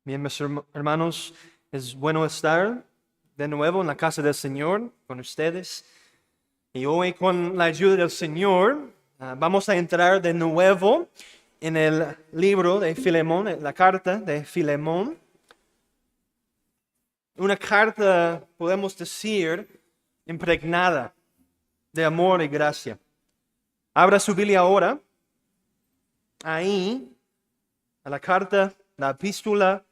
Bien, mis hermanos, es bueno estar de nuevo en la casa del Señor con ustedes. Y hoy, con la ayuda del Señor, vamos a entrar de nuevo en el libro de Filemón, la carta de Filemón. Una carta, podemos decir, impregnada de amor y gracia. Abra su Biblia ahora, ahí, a la carta, la epístola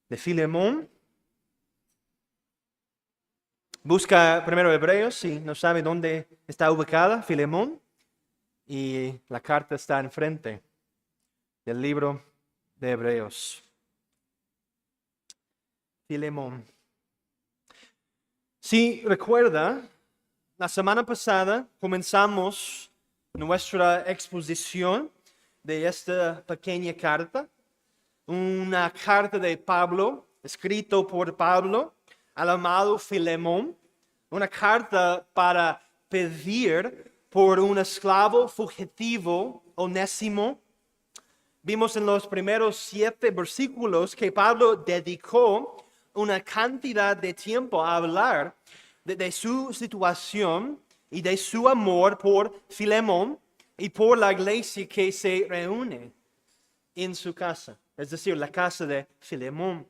de Filemón. Busca primero Hebreos, si no sabe dónde está ubicada Filemón, y la carta está enfrente del libro de Hebreos. Filemón. Si recuerda, la semana pasada comenzamos nuestra exposición de esta pequeña carta, una carta de Pablo, escrito por Pablo, al amado Filemón, una carta para pedir por un esclavo fugitivo, Onésimo. Vimos en los primeros 7 versículos que Pablo dedicó una cantidad de tiempo a hablar de su situación y de su amor por Filemón y por la iglesia que se reúne en su casa, es decir, la casa de Filemón.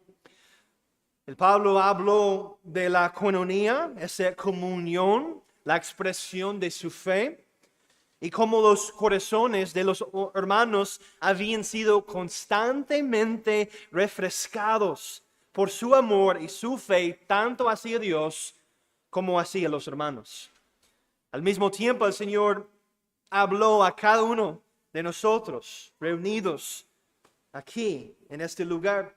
El Pablo habló de la coinonía, esa comunión, la expresión de su fe, y cómo los corazones de los hermanos habían sido constantemente refrescados por su amor y su fe, tanto hacia Dios como hacia los hermanos. Al mismo tiempo, el Señor habló a cada uno de nosotros, reunidos aquí, en este lugar.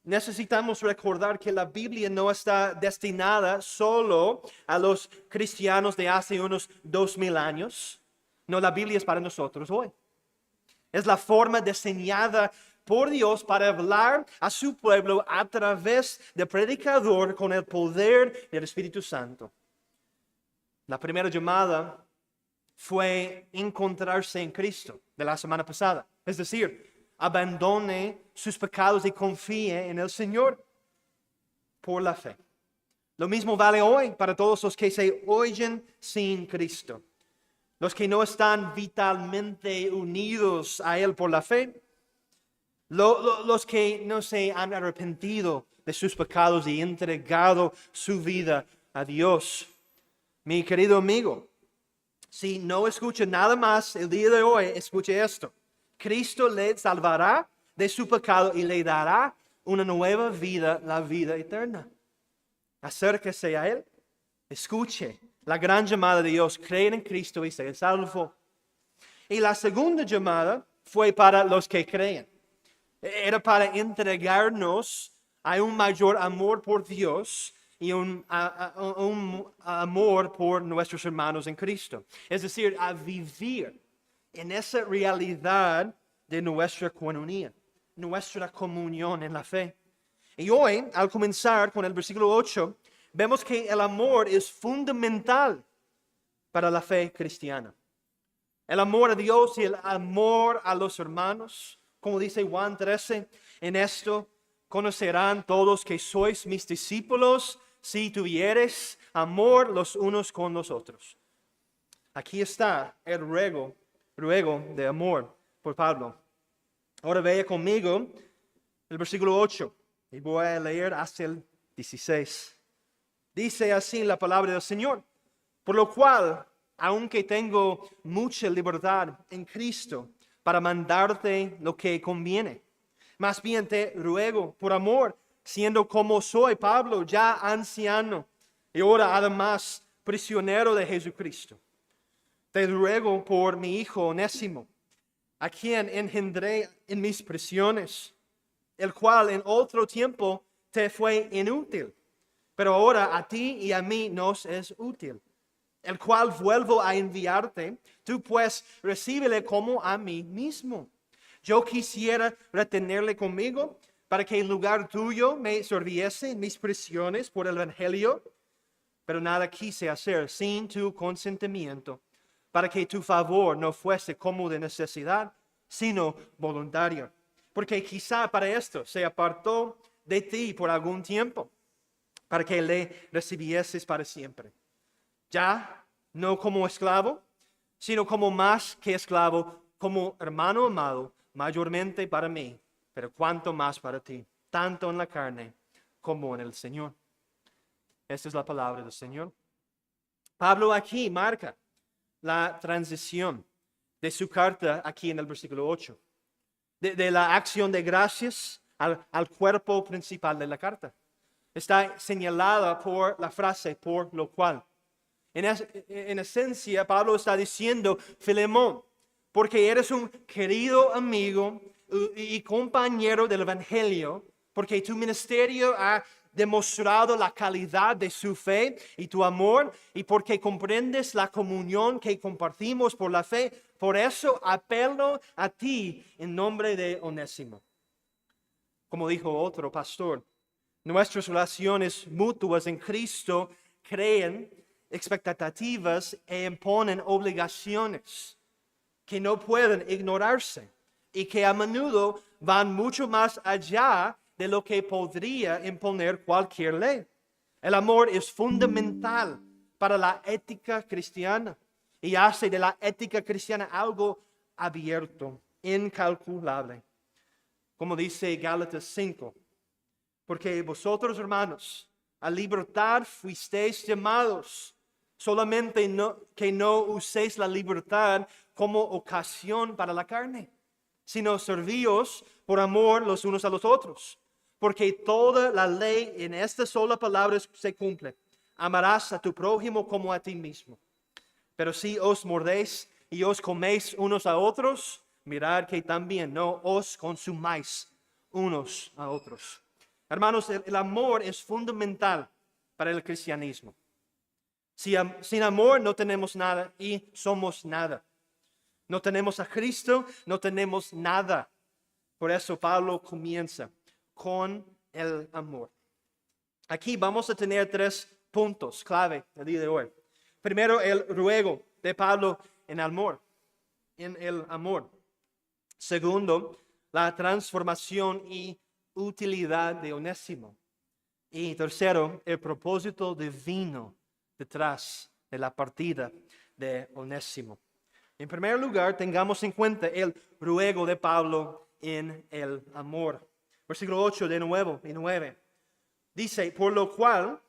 Necesitamos recordar que la Biblia no está destinada solo a los cristianos de hace unos 2000 años. No, la Biblia es para nosotros hoy. Es la forma diseñada por Dios para hablar a su pueblo a través del predicador con el poder del Espíritu Santo. La primera llamada fue encontrarse en Cristo de la semana pasada. Es decir, abandone sus pecados y confíe en el Señor por la fe. Lo mismo vale hoy para todos los que se oyen sin Cristo. Los que no están vitalmente unidos a Él por la fe. Los que no se han arrepentido de sus pecados y entregado su vida a Dios. Mi querido amigo, si no escucha nada más el día de hoy, escuche esto. Cristo le salvará de su pecado y le dará una nueva vida, la vida eterna. Acérquese a Él, escuche la gran llamada de Dios, creer en Cristo y ser salvo. Y la segunda llamada fue para los que creen. Era para entregarnos a un mayor amor por Dios y un amor por nuestros hermanos en Cristo. Es decir, a vivir en esa realidad de nuestra coinonía, nuestra comunión en la fe. Y hoy, al comenzar con el versículo 8, vemos que el amor es fundamental para la fe cristiana. El amor a Dios y el amor a los hermanos, como dice Juan 13, en esto conocerán todos que sois mis discípulos si tuviereis amor los unos con los otros. Aquí está el ruego de amor por Pablo. Ahora vea conmigo el versículo 8 y voy a leer hasta el 16. Dice así la palabra del Señor: por lo cual, aunque tengo mucha libertad en Cristo para mandarte lo que conviene, más bien te ruego por amor, siendo como soy Pablo, ya anciano, y ahora además prisionero de Jesucristo. Te ruego por mi hijo Onésimo, a quien engendré en mis prisiones, el cual en otro tiempo te fue inútil, pero ahora a ti y a mí nos es útil, el cual vuelvo a enviarte, tú pues recíbele como a mí mismo. Yo quisiera retenerle conmigo para que en lugar tuyo me sirviese en mis prisiones por el evangelio, pero nada quise hacer sin tu consentimiento, para que tu favor no fuese como de necesidad, sino voluntario. porque quizá para esto se apartó de ti por algún tiempo, para que le recibieses para siempre. Ya no como esclavo, sino como más que esclavo, como hermano amado, mayormente para mí, pero cuanto más para ti, tanto en la carne como en el Señor. Esta es la palabra del Señor. Pablo aquí marca la transición de su carta aquí en el versículo 8, de la acción de gracias al cuerpo principal de la carta. Está señalada por la frase por lo cual. En esencia, Pablo está diciendo, Filemón, porque eres un querido amigo y compañero del Evangelio, porque tu ministerio ha demostrado la calidad de su fe y tu amor, y porque comprendes la comunión que compartimos por la fe, por eso apelo a ti en nombre de Onésimo. Como dijo otro pastor, nuestras relaciones mutuas en Cristo creen expectativas e imponen obligaciones que no pueden ignorarse y que a menudo van mucho más allá de lo que podría imponer cualquier ley. El amor es fundamental para la ética cristiana y hace de la ética cristiana algo abierto, incalculable. Como dice Gálatas 5, porque vosotros, hermanos, a libertad fuisteis llamados, solamente que no uséis la libertad como ocasión para la carne, sino servíos por amor los unos a los otros. Porque toda la ley en esta sola palabra se cumple. Amarás a tu prójimo como a ti mismo. Pero si os mordéis y os coméis unos a otros, mirad que también no os consumáis unos a otros. Hermanos, el amor es fundamental para el cristianismo. Sin amor no tenemos nada y somos nada. No tenemos a Cristo, no tenemos nada. Por eso Pablo comienza con el amor. Aquí vamos a tener 3 puntos clave el día de hoy. Primero, el ruego de Pablo en el amor. Segundo, la transformación y utilidad de Onésimo. Y tercero, el propósito divino detrás de la partida de Onésimo. En primer lugar, tengamos en cuenta el ruego de Pablo en el amor. Versículo 8 de nuevo y 9. Dice, por lo cual,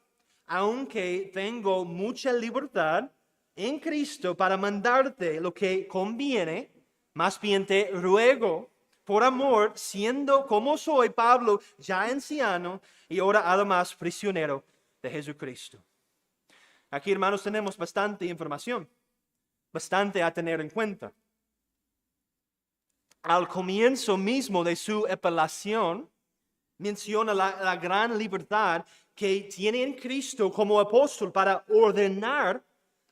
aunque tengo mucha libertad en Cristo para mandarte lo que conviene, más bien te ruego por amor, siendo como soy Pablo, ya anciano y ahora además prisionero de Jesucristo. Aquí, hermanos, tenemos bastante información, bastante a tener en cuenta. Al comienzo mismo de su apelación, menciona la gran libertad que tiene en Cristo como apóstol para ordenar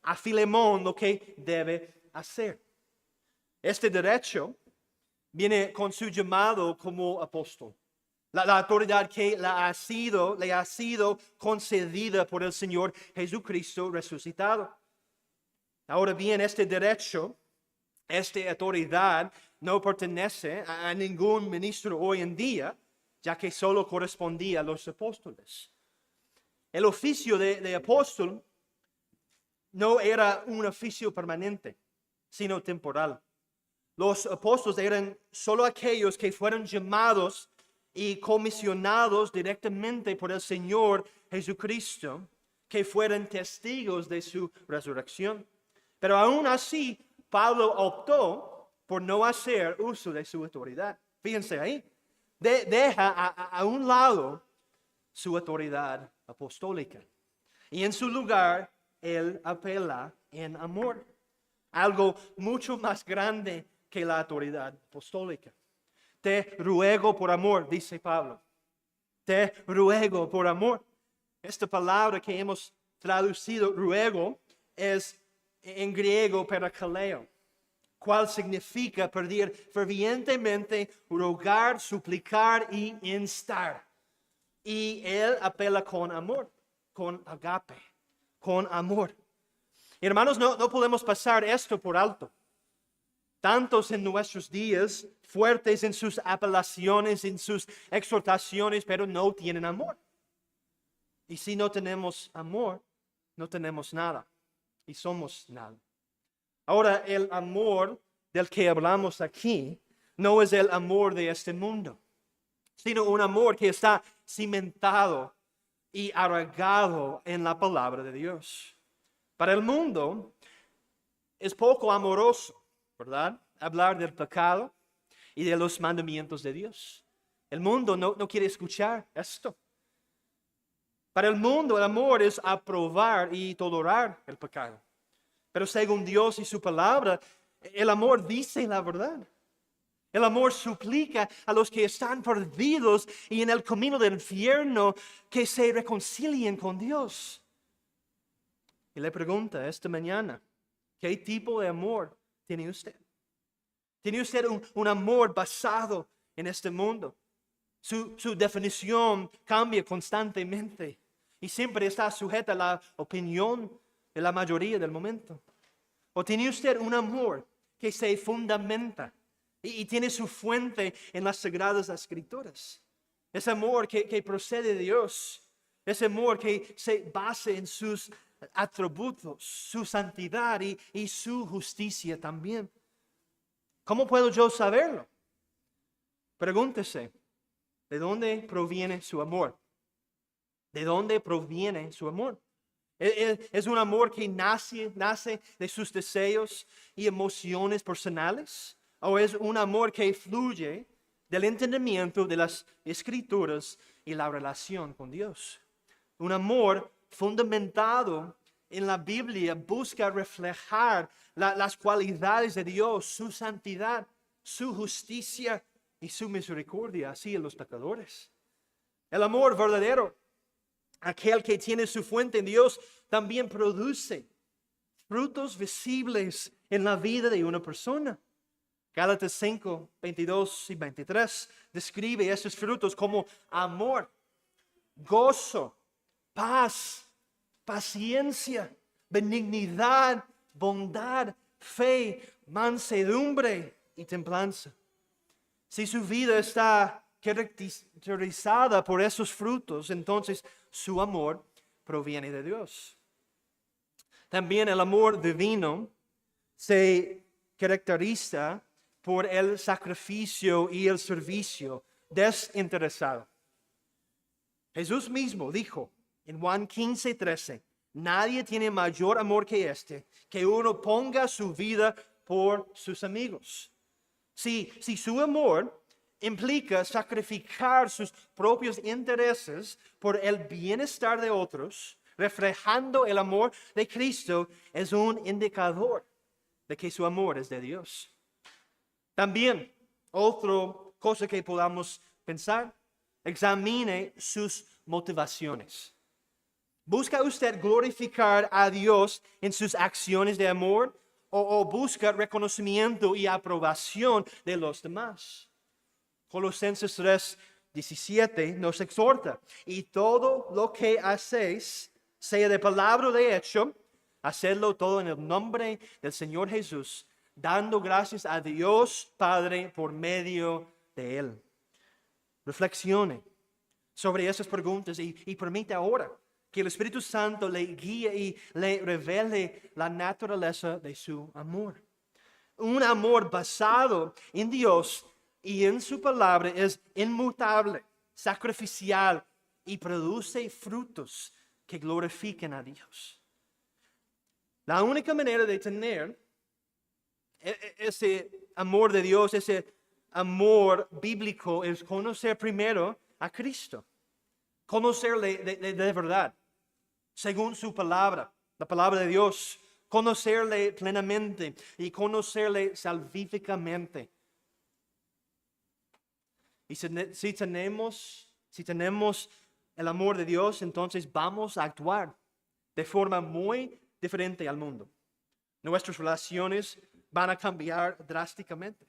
a Filemón lo que debe hacer. Este derecho viene con su llamado como apóstol. La autoridad que le ha sido concedida por el Señor Jesucristo resucitado. Ahora bien, este derecho, esta autoridad no pertenece a ningún ministro hoy en día, ya que solo correspondía a los apóstoles. El oficio de apóstol no era un oficio permanente, sino temporal. Los apóstoles eran solo aquellos que fueron llamados y comisionados directamente por el Señor Jesucristo, que fueron testigos de su resurrección. Pero aún así, Pablo optó por no hacer uso de su autoridad. Fíjense ahí. Deja a un lado su autoridad apostólica. Y en su lugar, él apela en amor. Algo mucho más grande que la autoridad apostólica. Te ruego por amor, dice Pablo. Te ruego por amor. Esta palabra que hemos traducido ruego es en griego parakaleo, cual significa pedir fervientemente, rogar, suplicar y instar. Y él apela con amor, con agape, con amor. Hermanos, no podemos pasar esto por alto. tantos en nuestros días, fuertes en sus apelaciones, en sus exhortaciones, pero no tienen amor. Y si no tenemos amor, no tenemos nada y somos nada. Ahora, el amor del que hablamos aquí no es el amor de este mundo, sino un amor que está cimentado y arraigado en la palabra de Dios. Para el mundo es poco amoroso, ¿verdad? Hablar del pecado y de los mandamientos de Dios. El mundo no quiere escuchar esto. Para el mundo el amor es aprobar y tolerar el pecado. Pero según Dios y su palabra, el amor dice la verdad. El amor suplica a los que están perdidos y en el camino del infierno que se reconcilien con Dios. Y le pregunta esta mañana, ¿qué tipo de amor tiene usted? ¿Tiene usted un amor basado en este mundo? Su definición cambia constantemente y siempre está sujeta a la opinión de la mayoría del momento. ¿O tiene usted un amor que se fundamenta y tiene su fuente en las Sagradas Escrituras? Ese amor que procede de Dios, ese amor que se basa en sus atributos, su santidad y su justicia también. ¿Cómo puedo yo saberlo? Pregúntese, ¿de dónde proviene su amor? ¿De dónde proviene su amor? ¿Es un amor que nace de sus deseos y emociones personales? ¿O es un amor que fluye del entendimiento de las Escrituras y la relación con Dios? Un amor fundamentado en la Biblia busca reflejar las cualidades de Dios, su santidad, su justicia y su misericordia, así en los pecadores. El amor verdadero, aquel que tiene su fuente en Dios, también produce frutos visibles en la vida de una persona. Gálatas 5, 22 y 23 describe esos frutos como amor, gozo, paz, paciencia, benignidad, bondad, fe, mansedumbre y templanza. Si su vida está caracterizada por esos frutos, entonces su amor proviene de Dios. También el amor divino se caracteriza por el sacrificio y el servicio desinteresado. Jesús mismo dijo en Juan 15, 13, nadie tiene mayor amor que este, que uno ponga su vida por sus amigos. Si su amor implica sacrificar sus propios intereses por el bienestar de otros, reflejando el amor de Cristo, es un indicador de que su amor es de Dios. También, otra cosa que podamos pensar, examine sus motivaciones. ¿Busca usted glorificar a Dios en sus acciones de amor o busca reconocimiento y aprobación de los demás? Colosenses 3, 17 nos exhorta, y todo lo que hacéis, sea de palabra o de hecho, hacedlo todo en el nombre del Señor Jesús, dando gracias a Dios Padre por medio de Él. Reflexione sobre esas preguntas y permita ahora que el Espíritu Santo le guíe y le revele la naturaleza de su amor. Un amor basado en Dios y en su palabra es inmutable, sacrificial y produce frutos que glorifiquen a Dios. La única manera de tener ese amor de Dios, ese amor bíblico, es conocer primero a Cristo. Conocerle de verdad, según su palabra, la palabra de Dios. Conocerle plenamente y conocerle salvíficamente. Y si tenemos el amor de Dios, entonces vamos a actuar de forma muy diferente al mundo. Nuestras relaciones van a cambiar drásticamente.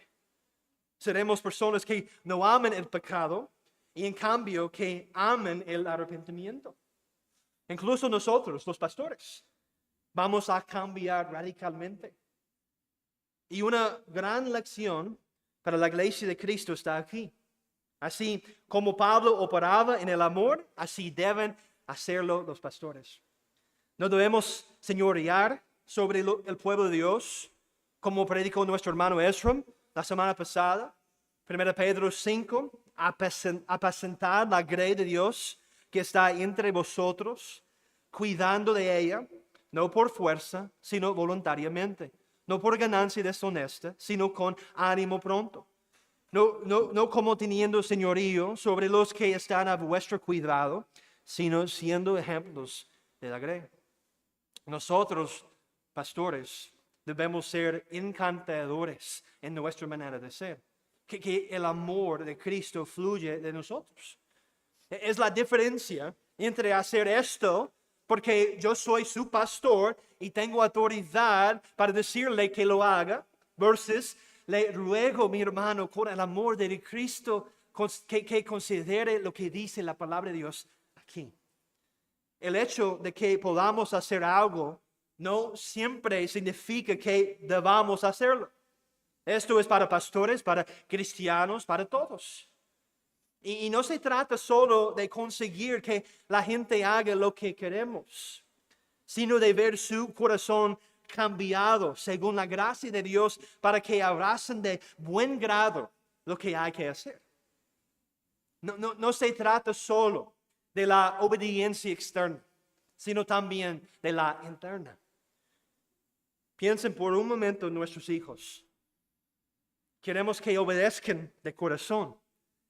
Seremos personas que no amen el pecado y en cambio que amen el arrepentimiento. Incluso nosotros, los pastores, vamos a cambiar radicalmente. Y una gran lección para la iglesia de Cristo está aquí. Así como Pablo operaba en el amor, así deben hacerlo los pastores. No debemos señorear sobre el pueblo de Dios, como predicó nuestro hermano Ezra la semana pasada. 1 Pedro 5, apacentar la grey de Dios que está entre vosotros, cuidando de ella, no por fuerza, sino voluntariamente, no por ganancia deshonesta, sino con ánimo pronto. No como teniendo señorío sobre los que están a vuestro cuidado, sino siendo ejemplos de la grey. Nosotros, pastores, debemos ser encantadores en nuestra manera de ser. Que el amor de Cristo fluye de nosotros. Es la diferencia entre hacer esto porque yo soy su pastor y tengo autoridad para decirle que lo haga, versus le ruego, mi hermano, con el amor de Cristo, que considere lo que dice la palabra de Dios aquí. El hecho de que podamos hacer algo no siempre significa que debamos hacerlo. Esto es para pastores, para cristianos, para todos. Y no se trata solo de conseguir que la gente haga lo que queremos, sino de ver su corazón cambiado según la gracia de Dios para que abracen de buen grado lo que hay que hacer. No se trata solo de la obediencia externa, sino también de la interna. Piensen por un momento en nuestros hijos. Queremos que obedezcan de corazón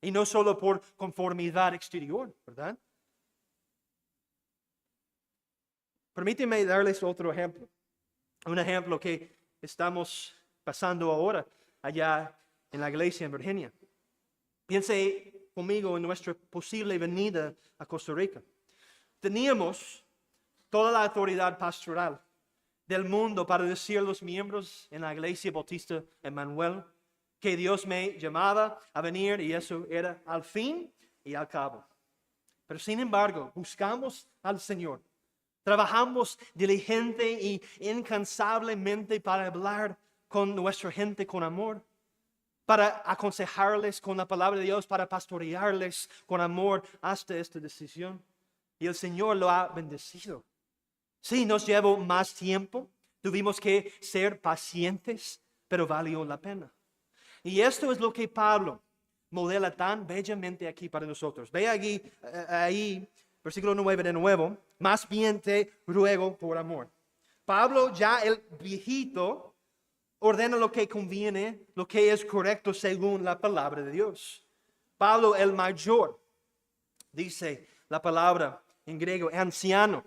y no solo por conformidad exterior, ¿verdad? Permítanme darles otro ejemplo. Un ejemplo que estamos pasando ahora allá en la iglesia en Virginia. Piense conmigo en nuestra posible venida a Costa Rica. Teníamos toda la autoridad pastoral del mundo para decir a los miembros en la iglesia bautista Emmanuel que Dios me llamaba a venir y eso era al fin y al cabo. Pero sin embargo, buscamos al Señor. Trabajamos diligente y incansablemente para hablar con nuestra gente con amor, para aconsejarles con la palabra de Dios, para pastorearles con amor hasta esta decisión. Y el Señor lo ha bendecido. Sí, nos llevó más tiempo, tuvimos que ser pacientes, pero valió la pena. Y esto es lo que Pablo modela tan bellamente aquí para nosotros. Ve aquí, ahí, versículo 9 de nuevo. Más bien te ruego por amor. Pablo, ya el viejito, ordena lo que conviene, lo que es correcto según la palabra de Dios. Pablo, el mayor, dice la palabra en griego, anciano,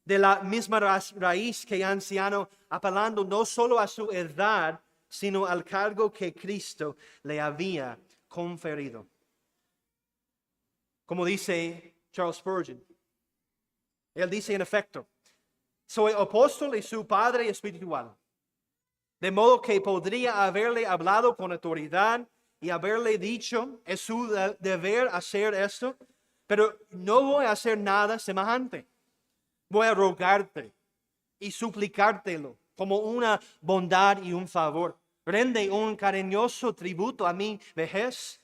de la misma raíz que anciano, apelando no solo a su edad, sino al cargo que Cristo le había conferido. Como dice Charles Spurgeon, él dice en efecto, soy apóstol y su padre espiritual, de modo que podría haberle hablado con autoridad y haberle dicho, es su deber hacer esto, pero no voy a hacer nada semejante. Voy a rogarte y suplicártelo como una bondad y un favor. Rende un cariñoso tributo a mi vejez.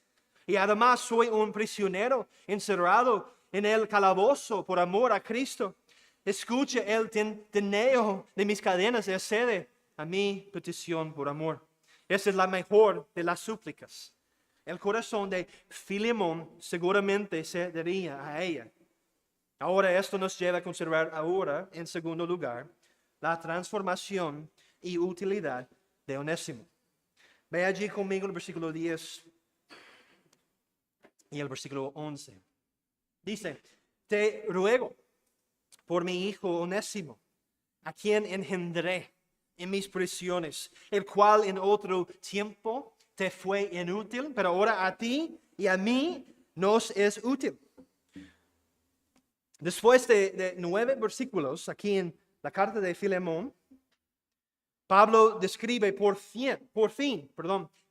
Y además soy un prisionero encerrado en el calabozo por amor a Cristo. Escuche el tineo de mis cadenas y accede a mi petición por amor. Esa es la mejor de las súplicas. El corazón de Filemón seguramente cedería a ella. Ahora esto nos lleva a considerar ahora, en segundo lugar, la transformación y utilidad de Onésimo. Ve allí conmigo el versículo 10 y el versículo 11. Dice, te ruego por mi hijo Onésimo, a quien engendré en mis prisiones, el cual en otro tiempo te fue inútil, pero ahora a ti y a mí nos es útil. Después de 9 versículos, aquí en la carta de Filemón, Pablo describe por fin,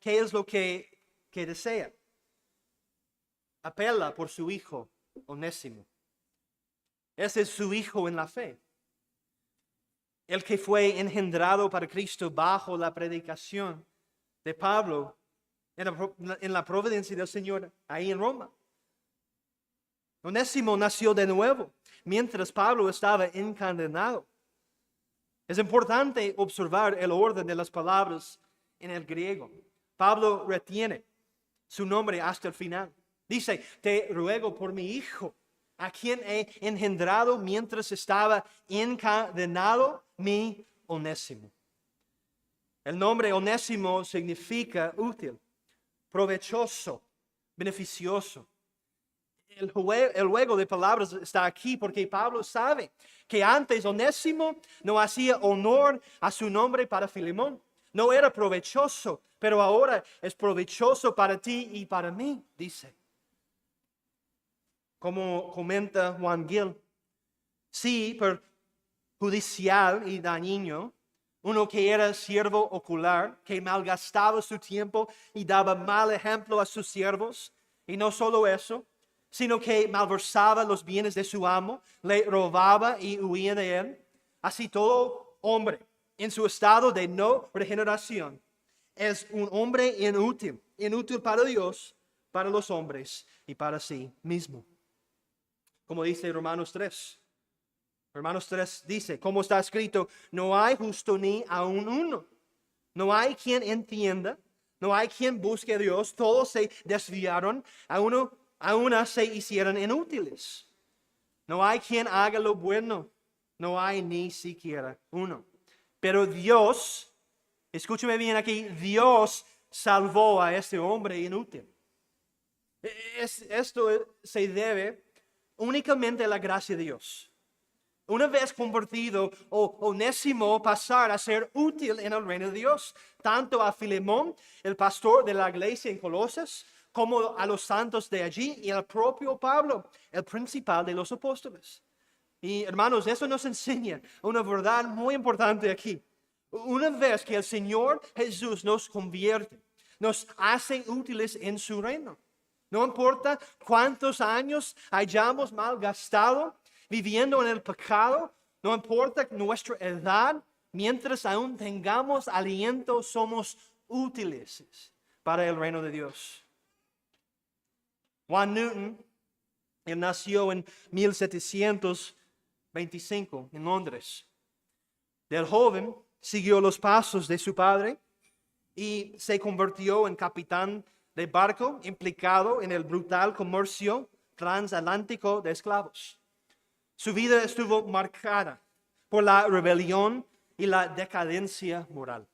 qué es lo que desea. Apela por su hijo Onésimo. Ese es su hijo en la fe. el que fue engendrado para Cristo bajo la predicación de Pablo en la providencia del Señor ahí en Roma. Onésimo nació de nuevo mientras Pablo estaba encadenado. Es importante observar el orden de las palabras en el griego. Pablo retiene su nombre hasta el final. Dice, te ruego por mi hijo, a quien he engendrado mientras estaba encadenado, mi Onésimo. El nombre Onésimo significa útil, provechoso, beneficioso. El juego de palabras está aquí porque Pablo sabe que antes Onésimo no hacía honor a su nombre para Filemón. No era provechoso, pero ahora es provechoso para ti y para mí, dice. Como comenta Juan Gil, sí, perjudicial y dañino, uno que era siervo ocular, que malgastaba su tiempo y daba mal ejemplo a sus siervos, y no solo eso, sino que malversaba los bienes de su amo, le robaba y huía de él. Así todo hombre en su estado de no regeneración es un hombre inútil, inútil para Dios, para los hombres y para sí mismo. Como dice Romanos 3. Romanos 3 dice, como está escrito, no hay justo ni aun uno. No hay quien entienda, no hay quien busque a Dios. Todos se desviaron, a una se hicieron inútiles. No hay quien haga lo bueno, no hay ni siquiera uno. Pero Dios, escúcheme bien aquí, Dios salvó a este hombre inútil. Esto se debe únicamente a la gracia de Dios. Una vez convertido, Onésimo pasar a ser útil en el reino de Dios, tanto a Filemón, el pastor de la iglesia en Colosas, como a los santos de allí y al propio Pablo, el principal de los apóstoles. Y hermanos, eso nos enseña una verdad muy importante aquí. Una vez que el Señor Jesús nos convierte, nos hace útiles en su reino. No importa cuántos años hayamos malgastado viviendo en el pecado, no importa nuestra edad, mientras aún tengamos aliento, somos útiles para el reino de Dios. Juan Newton, él nació en 1725 en Londres. Del joven siguió los pasos de su padre y se convirtió en capitán de barco implicado en el brutal comercio transatlántico de esclavos. Su vida estuvo marcada por la rebelión y la decadencia moral.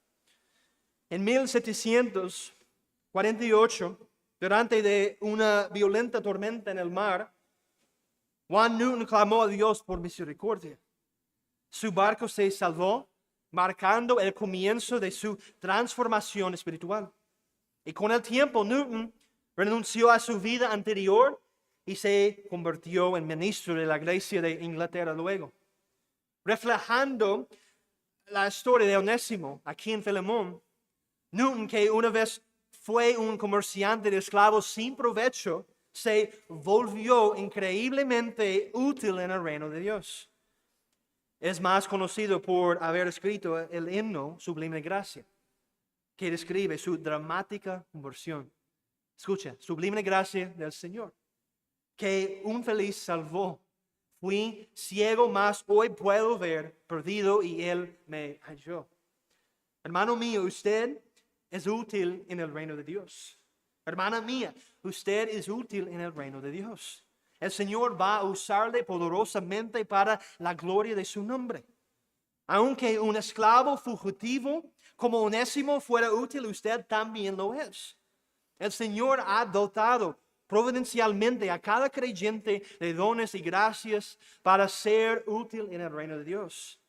En 1748, durante una violenta tormenta en el mar, Juan Newton clamó a Dios por misericordia. Su barco se salvó, marcando el comienzo de su transformación espiritual. Y con el tiempo, Newton renunció a su vida anterior y se convirtió en ministro de la iglesia de Inglaterra luego. Reflejando la historia de Onésimo aquí en Filemón, Newton, que una vez fue un comerciante de esclavos sin provecho, se volvió increíblemente útil en el reino de Dios. Es más conocido por haber escrito el himno Sublime Gracia, que describe su dramática conversión. Escucha, sublime gracia del Señor, que un feliz salvó. Fui ciego, mas hoy puedo ver, perdido, y Él me halló. Hermano mío, usted es útil en el reino de Dios. Hermana mía, usted es útil en el reino de Dios. El Señor va a usarle poderosamente para la gloria de su nombre. Aunque un esclavo fugitivo como Onésimo fuera útil, usted también lo es. El Señor ha dotado providencialmente a cada creyente de dones y gracias para ser útil en el reino de Dios.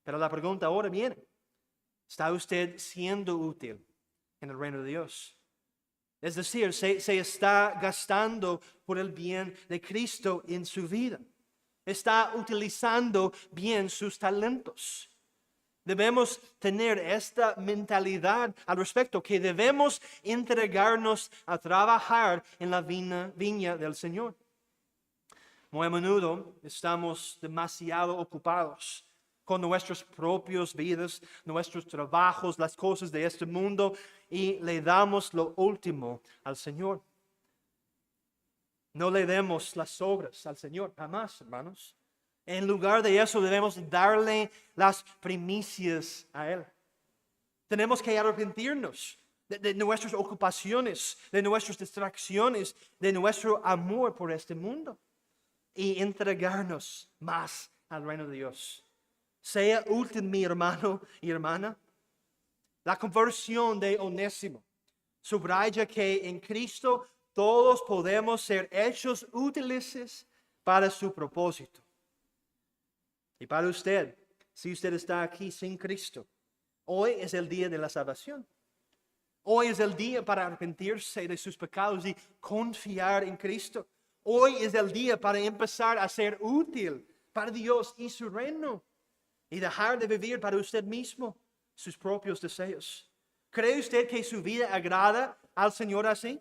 Pero la pregunta ahora viene: ¿está usted siendo útil en el reino de Dios? Es decir, se está gastando por el bien de Cristo en su vida. Está utilizando bien sus talentos. Debemos tener esta mentalidad al respecto, que debemos entregarnos a trabajar en la viña del Señor. Muy a menudo estamos demasiado ocupados con nuestras propias vidas, nuestros trabajos, las cosas de este mundo y le damos lo último al Señor. No le demos las obras al Señor, jamás, hermanos. En lugar de eso debemos darle las primicias a Él. Tenemos que arrepentirnos de nuestras ocupaciones, de nuestras distracciones, de nuestro amor por este mundo y entregarnos más al reino de Dios. Sea útil, mi hermano y hermana. La conversión de Onésimo subraya que en Cristo todos podemos ser hechos útiles para su propósito. Y para usted, si usted está aquí sin Cristo, hoy es el día de la salvación. Hoy es el día para arrepentirse de sus pecados y confiar en Cristo. Hoy es el día para empezar a ser útil para Dios y su reino. Y dejar de vivir para usted mismo sus propios deseos. ¿Cree usted que su vida agrada al Señor así?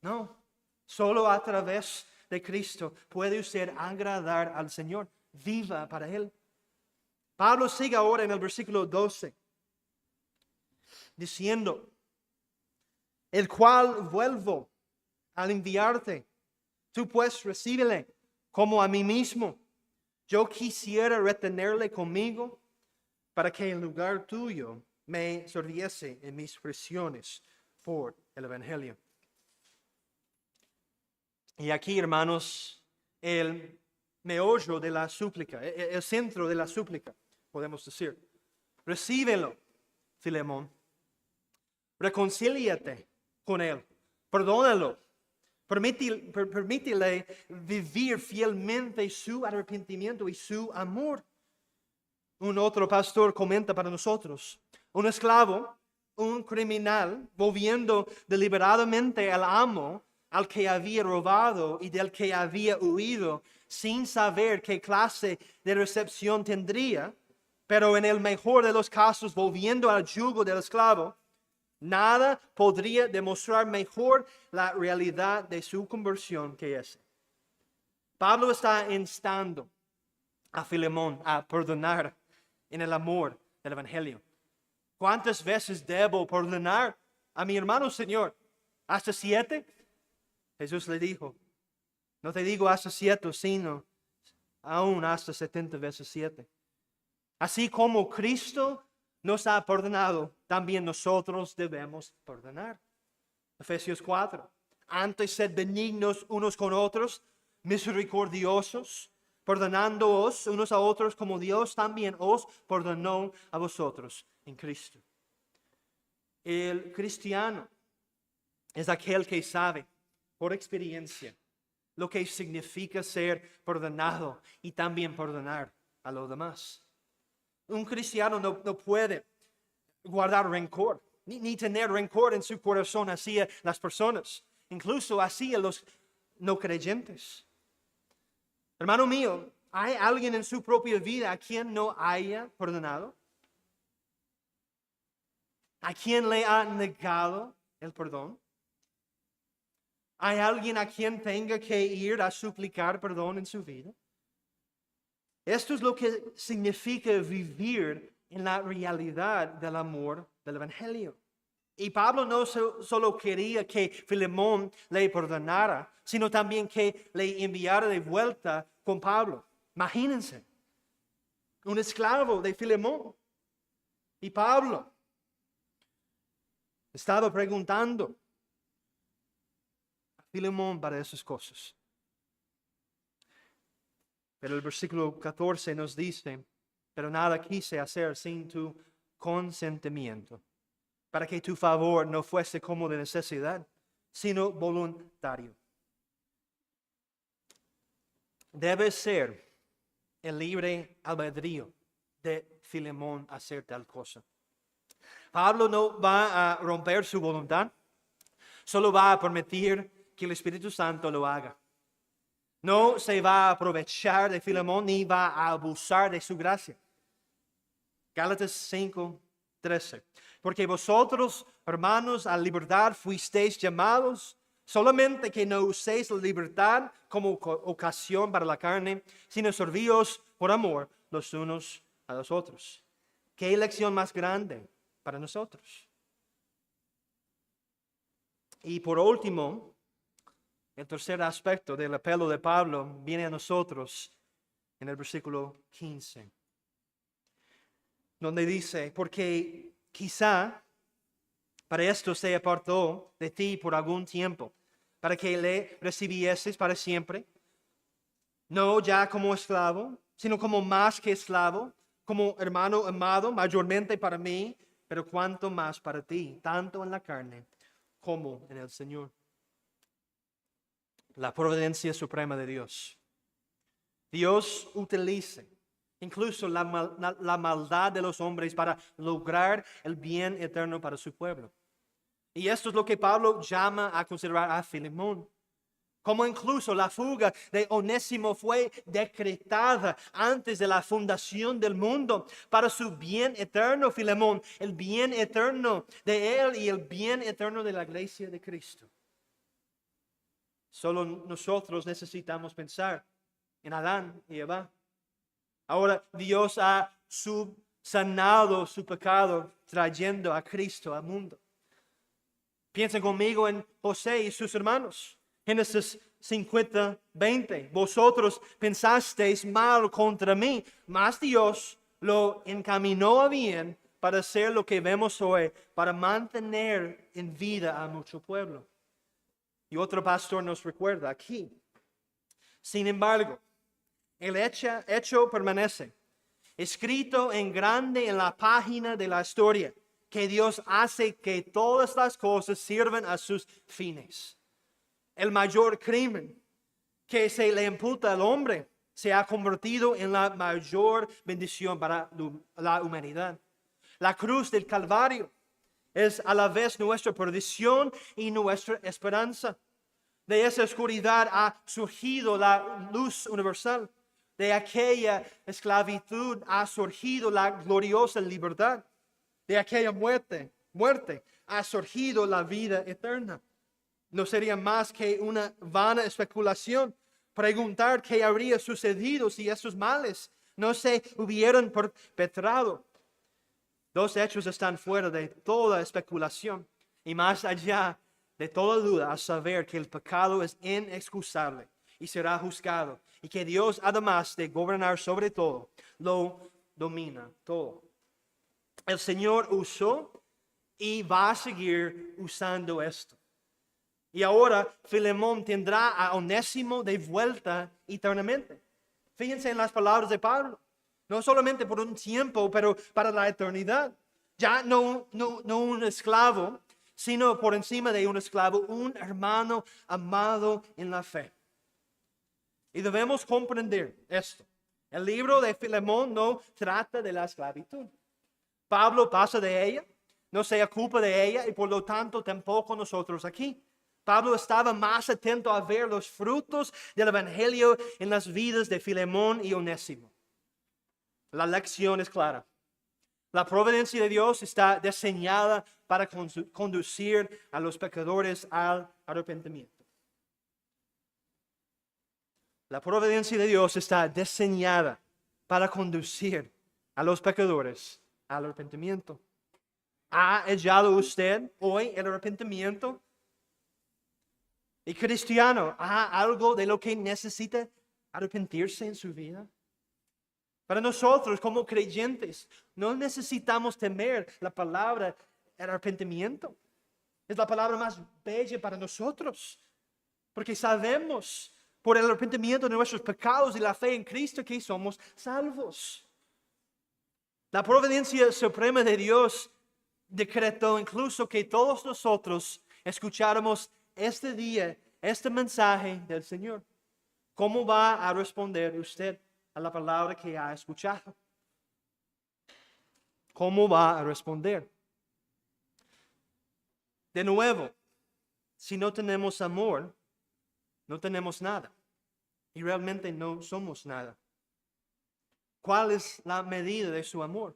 No. Solo a través de Cristo puede usted agradar al Señor. Viva para Él. Pablo sigue ahora en el versículo 12. Diciendo, el cual vuelvo al enviarte. Tú pues recíbele como a mí mismo. Yo quisiera retenerle conmigo para que en lugar tuyo me sirviese en mis prisiones por el Evangelio. Y aquí, hermanos, el meollo de la súplica, el centro de la súplica, podemos decir. Recíbelo, Filemón. Reconcíliate con él. Perdónalo. Permítele vivir fielmente su arrepentimiento y su amor. Un otro pastor comenta para nosotros: un esclavo, un criminal, volviendo deliberadamente al amo al que había robado y del que había huido, sin saber qué clase de recepción tendría, pero en el mejor de los casos volviendo al yugo del esclavo, nada podría demostrar mejor la realidad de su conversión que ese. Pablo está instando a Filemón a perdonar en el amor del Evangelio. ¿Cuántas veces debo perdonar a mi hermano, Señor? ¿Hasta 7? Jesús le dijo, no te digo hasta 7, sino aún hasta 70 veces 7. Así como Cristo nos ha perdonado, también nosotros debemos perdonar. Efesios 4. Antes sed benignos unos con otros, misericordiosos, perdonándoos unos a otros como Dios también os perdonó a vosotros en Cristo. El cristiano es aquel que sabe por experiencia lo que significa ser perdonado y también perdonar a los demás. Un cristiano no puede guardar rencor, ni tener rencor en su corazón hacia las personas, incluso hacia los no creyentes. Hermano mío, ¿hay alguien en su propia vida a quien no haya perdonado? ¿A quien le ha negado el perdón? ¿Hay alguien a quien tenga que ir a suplicar perdón en su vida? Esto es lo que significa vivir en la realidad del amor del Evangelio. Y Pablo no solo quería que Filemón le perdonara, sino también que le enviara de vuelta con Pablo. Imagínense, un esclavo de Filemón. Y Pablo estaba preguntando a Filemón para esas cosas. Pero el versículo 14 nos dice, pero nada quise hacer sin tu consentimiento, para que tu favor no fuese como de necesidad, sino voluntario. Debe ser el libre albedrío de Filemón hacer tal cosa. Pablo no va a romper su voluntad, solo va a permitir que el Espíritu Santo lo haga. No se va a aprovechar de Filemón ni va a abusar de su gracia. Gálatas 5:13. Porque vosotros, hermanos, a libertad fuisteis llamados, solamente que no uséis la libertad como ocasión para la carne, sino servíos por amor los unos a los otros. ¿Qué lección más grande para nosotros? Y por último, el tercer aspecto del apelo de Pablo viene a nosotros en el versículo 15, donde dice, porque quizá para esto se apartó de ti por algún tiempo, para que le recibieses para siempre, no ya como esclavo, sino como más que esclavo, como hermano amado, mayormente para mí, pero cuanto más para ti, tanto en la carne como en el Señor. La providencia suprema de Dios. Dios utiliza incluso la maldad de los hombres para lograr el bien eterno para su pueblo. Y esto es lo que Pablo llama a considerar a Filemón. Como incluso la fuga de Onésimo fue decretada antes de la fundación del mundo para su bien eterno, Filemón, el bien eterno de él y el bien eterno de la iglesia de Cristo. Solo nosotros necesitamos pensar en Adán y Eva. Ahora Dios ha subsanado su pecado trayendo a Cristo al mundo. Piensen conmigo en José y sus hermanos. Génesis 50:20. Vosotros pensasteis mal contra mí, mas Dios lo encaminó a bien para hacer lo que vemos hoy, para mantener en vida a mucho pueblo. Y otro pastor nos recuerda aquí. Sin embargo, el hecho permanece, escrito en grande en la página de la historia, que Dios hace que todas las cosas sirvan a sus fines. El mayor crimen que se le imputa al hombre se ha convertido en la mayor bendición para la humanidad. La cruz del Calvario es a la vez nuestra perdición y nuestra esperanza. De esa oscuridad ha surgido la luz universal. De aquella esclavitud ha surgido la gloriosa libertad. De aquella muerte ha surgido la vida eterna. No sería más que una vana especulación preguntar qué habría sucedido si esos males no se hubieran perpetrado. Dos hechos están fuera de toda especulación y más allá de toda duda, a saber que el pecado es inexcusable y será juzgado, y que Dios, además de gobernar sobre todo, lo domina todo. El Señor usó y va a seguir usando esto. Y ahora Filemón tendrá a Onésimo de vuelta eternamente. Fíjense en las palabras de Pablo. No solamente por un tiempo, pero para la eternidad. Ya no un esclavo, sino por encima de un esclavo, un hermano amado en la fe. Y debemos comprender esto. El libro de Filemón no trata de la esclavitud. Pablo pasa de ella, no se ocupa de ella y por lo tanto tampoco nosotros aquí. Pablo estaba más atento a ver los frutos del evangelio en las vidas de Filemón y Onésimo. La lección es clara. La providencia de Dios está diseñada para conducir a los pecadores al arrepentimiento. La providencia de Dios está diseñada para conducir a los pecadores al arrepentimiento. ¿Ha hallado usted hoy el arrepentimiento? Y cristiano, ¿ha algo de lo que necesita arrepentirse en su vida? Para nosotros como creyentes, no necesitamos temer la palabra arrepentimiento. Es la palabra más bella para nosotros, porque sabemos por el arrepentimiento de nuestros pecados y la fe en Cristo que somos salvos. La providencia suprema de Dios decretó incluso que todos nosotros escucháramos este día, este mensaje del Señor. ¿Cómo va a responder usted a la palabra que ha escuchado? ¿Cómo va a responder? De nuevo, si no tenemos amor, no tenemos nada. Y realmente no somos nada. ¿Cuál es la medida de su amor?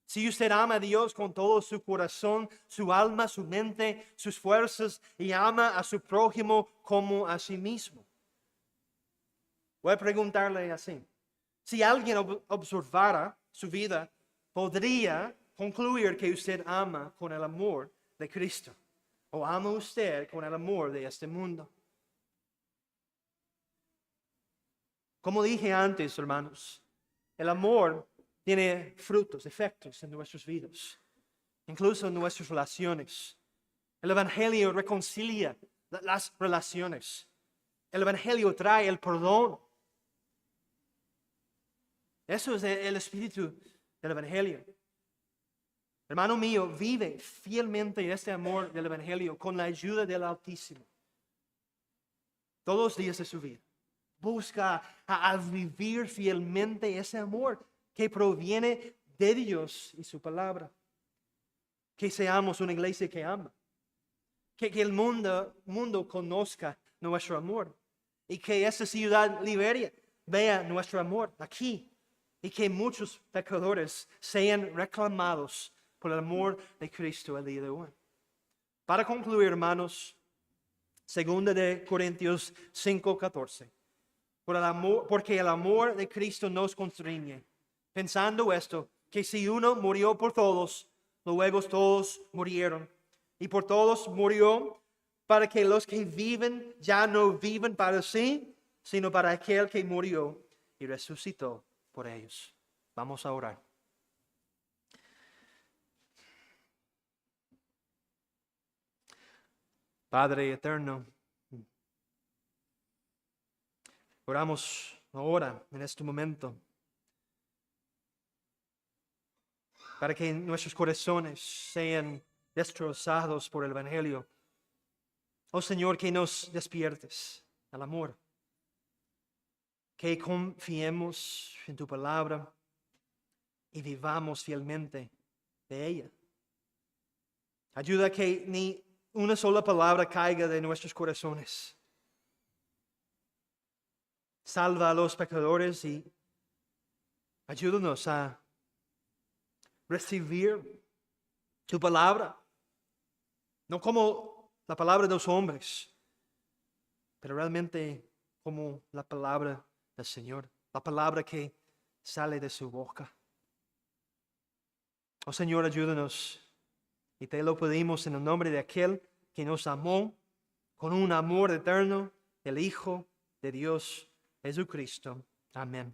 Si usted ama a Dios con todo su corazón, su alma, su mente, sus fuerzas, y ama a su prójimo como a sí mismo. Voy a preguntarle así. Si alguien observara su vida, podría concluir que usted ama con el amor de Cristo o ama usted con el amor de este mundo. Como dije antes, hermanos, el amor tiene frutos, efectos en nuestras vidas, incluso en nuestras relaciones. El Evangelio reconcilia las relaciones. El Evangelio trae el perdón. Eso es el espíritu del Evangelio. Hermano mío, vive fielmente este amor del Evangelio con la ayuda del Altísimo. Todos los días de su vida. Busca a vivir fielmente ese amor que proviene de Dios y su palabra. Que seamos una iglesia que ama. Que el mundo conozca nuestro amor. Y que esta ciudad Liberia vea nuestro amor aquí. Y que muchos pecadores sean reclamados por el amor de Cristo el día de hoy. Para concluir, hermanos, 2 de Corintios 5:14. Porque el amor de Cristo nos constriñe, pensando esto, que si uno murió por todos, luego todos murieron. Y por todos murió, para que los que viven ya no vivan para sí, sino para aquel que murió y resucitó por ellos. Vamos a orar. Padre eterno, oramos ahora, en este momento, para que nuestros corazones sean destrozados por el Evangelio. Oh Señor, que nos despiertes al amor, que confiemos en tu palabra y vivamos fielmente de ella. Ayuda a que ni una sola palabra caiga de nuestros corazones. Salva a los pecadores y ayúdanos a recibir tu palabra, no como la palabra de los hombres, pero realmente como la palabra del Señor, la palabra que sale de su boca. Oh Señor, ayúdanos, y te lo pedimos en el nombre de aquel que nos amó con un amor eterno, el Hijo de Dios, Jesucristo. Amén.